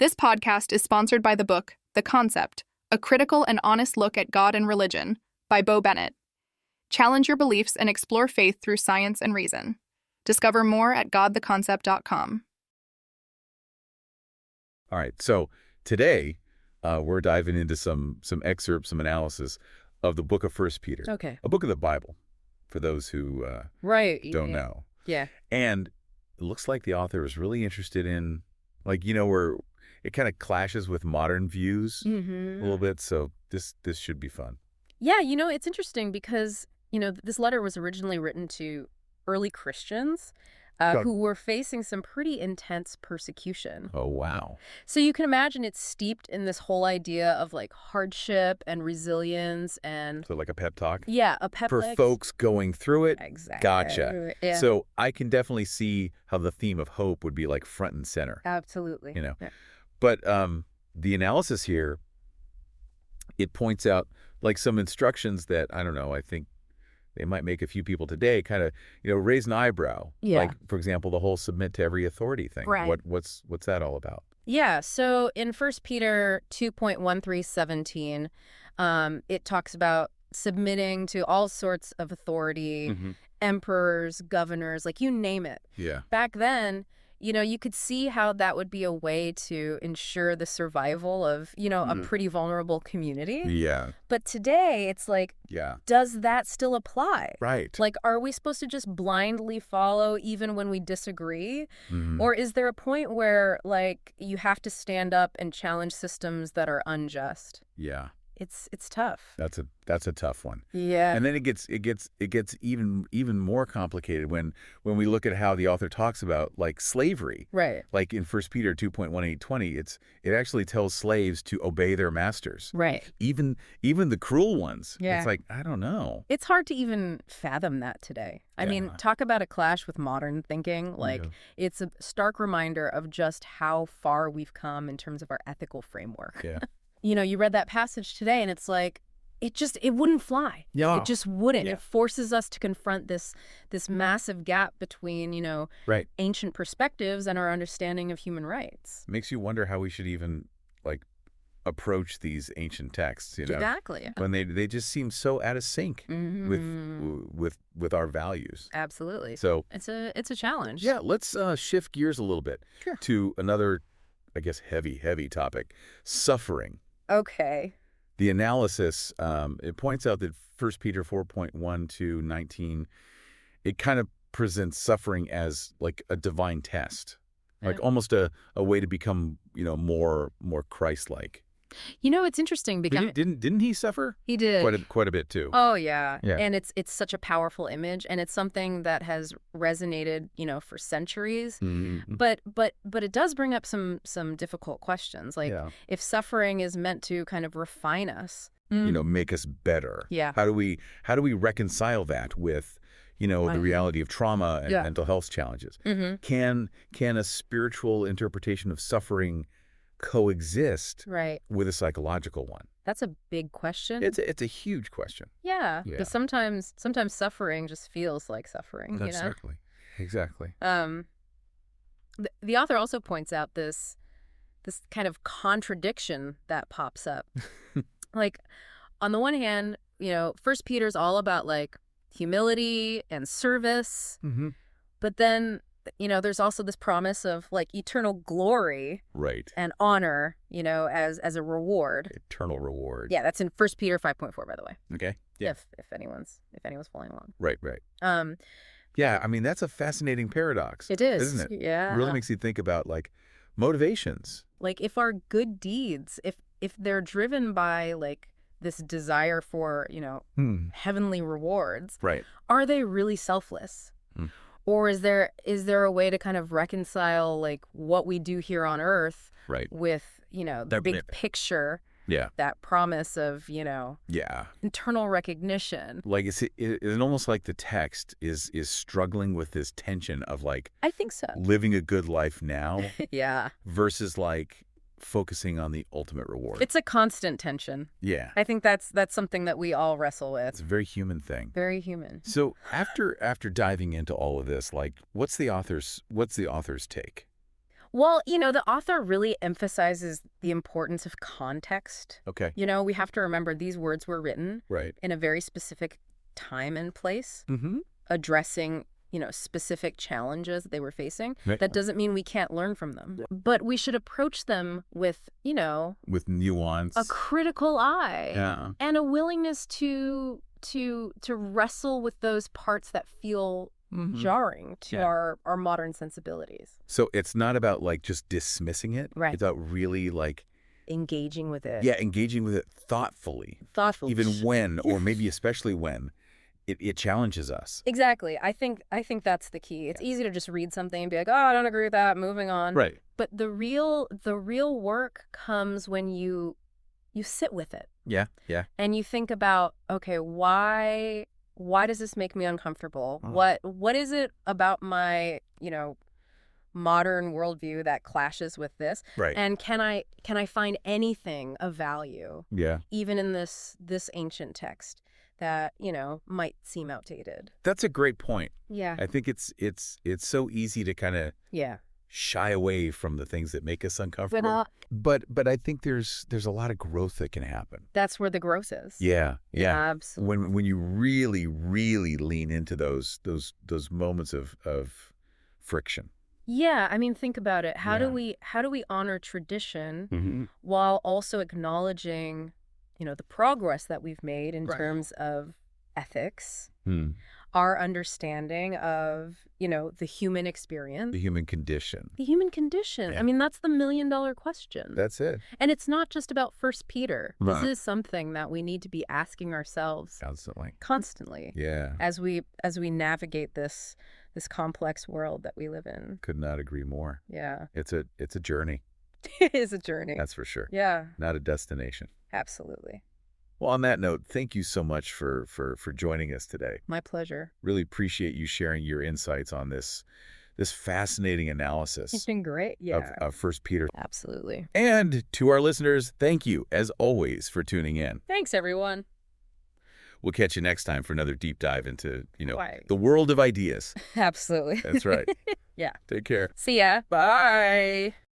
This podcast is sponsored by the book, The Concept, A Critical and Honest Look at God and Religion, by Bo Bennett. Challenge your beliefs and explore faith through science and reason. Discover more at godtheconcept.com. All right, so today we're diving into some excerpts, some analysis of the book of First Peter. Okay. A book of the Bible, for those who don't know. Yeah. And it looks like the author is really interested in, where it kind of clashes with modern views a little bit, so this should be fun. Yeah, it's interesting because, this letter was originally written to early Christians who were facing some pretty intense persecution. Oh, wow. So you can imagine it's steeped in this whole idea of hardship and resilience and... So like a pep talk? Yeah, a pep for folks going through it? Exactly. Gotcha. Yeah. So I can definitely see how the theme of hope would be front and center. Absolutely. Yeah. But the analysis here, it points out some instructions that, I don't know, I think they might make a few people today kind of, raise an eyebrow. Yeah. For example, the whole submit to every authority thing. Right. What's that all about? Yeah. So in 1 Peter 2.1317, it talks about submitting to all sorts of authority, emperors, governors, you name it. Yeah. Back then, you could see how that would be a way to ensure the survival of, a pretty vulnerable community. Yeah. But today, it's does that still apply? Right. Are we supposed to just blindly follow even when we disagree? Or is there a point where, you have to stand up and challenge systems that are unjust? Yeah. It's tough. That's a tough one. Yeah. And then it gets even more complicated when we look at how the author talks about slavery. Right. In 1 Peter 2.1820, it actually tells slaves to obey their masters. Right. Even the cruel ones. Yeah. It's I don't know. It's hard to even fathom that today. I mean, talk about a clash with modern thinking. It's a stark reminder of just how far we've come in terms of our ethical framework. Yeah. You read that passage today and it's it wouldn't fly. Yeah. It just wouldn't. Yeah. It forces us to confront this massive gap between, right. ancient perspectives and our understanding of human rights. Makes you wonder how we should even approach these ancient texts, Exactly. When they just seem so out of sync with our values. Absolutely. So it's a challenge. Yeah, let's shift gears a little bit to another, I guess, heavy topic, suffering. Okay. The analysis, it points out that 1 Peter 4.1 to 19, it kind of presents suffering as a divine test, almost a way to become, more Christ-like. It's interesting because Didn't he suffer? He did quite a bit too. Oh yeah. Yeah. And it's such a powerful image, and it's something that has resonated, for centuries. But it does bring up some difficult questions, if suffering is meant to kind of refine us, make us better. Yeah. How do we reconcile that with the reality of trauma and mental health challenges? Can a spiritual interpretation of suffering coexist with a psychological one? That's a big question. It's a huge question. Yeah. Because sometimes suffering just feels like suffering. Exactly. The author also points out this kind of contradiction that pops up. On the one hand, 1 Peter's all about humility and service, but then there's also this promise of eternal glory, right, and honor, as a reward. Eternal reward. Yeah, that's in 1 Peter 5.4, by the way. Okay. Yeah. If anyone's following along. Right. Yeah, I mean that's a fascinating paradox. It is, isn't it? Yeah. It really makes you think about motivations. If our good deeds, if they're driven by this desire for heavenly rewards, right, are they really selfless? Or is there a way to kind of reconcile what we do here on Earth with the big picture, that promise of internal recognition? It's almost like the text is struggling with this tension of I think so, living a good life now versus focusing on the ultimate reward. It's a constant tension. Yeah. I think that's something that we all wrestle with. It's a very human thing. Very human. So after diving into all of this, what's the author's take? Well, the author really emphasizes the importance of context. Okay. We have to remember these words were written Right. in a very specific time and place, Mm-hmm. addressing, specific challenges that they were facing. Right. That doesn't mean we can't learn from them. But we should approach them with, With nuance. a critical eye Yeah. and a willingness to wrestle with those parts that feel jarring to Yeah. our modern sensibilities. So it's not about like just dismissing it. Right. It's about really like, Engaging with it. yeah, engaging with it thoughtfully, Thoughtful. even when, or maybe especially when, it challenges us. Exactly. I think that's the key. It's easy to just read something and be like, oh, I don't agree with that, moving on. Right. But the real work comes when you sit with it Yeah. Yeah. and you think about, okay, why does this make me uncomfortable? Oh. What is it about my, modern worldview that clashes with this? Right. And can I find anything of value Yeah. even in this ancient text that, might seem outdated? That's a great point. Yeah. I think it's so easy to kind of Yeah. shy away from the things that make us uncomfortable. But I think there's a lot of growth that can happen. That's where the growth is. Yeah. Yeah. Absolutely. When you really, really lean into those moments of friction. Yeah, I mean, think about it. How Yeah. do we honor tradition Mm-hmm. while also acknowledging, the progress that we've made in Right. terms of ethics, Hmm. our understanding of, the human experience, The human condition. the human condition. Yeah. I mean, that's the million-dollar question. That's it. And it's not just about First Peter. Right. This is something that we need to be asking ourselves Constantly. constantly Yeah. as we navigate this complex world that we live in. Could not agree more. Yeah. It's a journey. It is a journey. That's for sure. Yeah, Not a destination. absolutely. Well, on that note, thank you so much for joining us today. My pleasure. Really appreciate you sharing your insights on this fascinating It's analysis been great. Yeah, of 1 Peter. absolutely. And to our listeners, thank you, as always, for tuning in. Thanks, everyone. We'll catch you next time for another deep dive into, Right. the world of ideas. Absolutely. That's right. Yeah. Take care. See ya. Bye.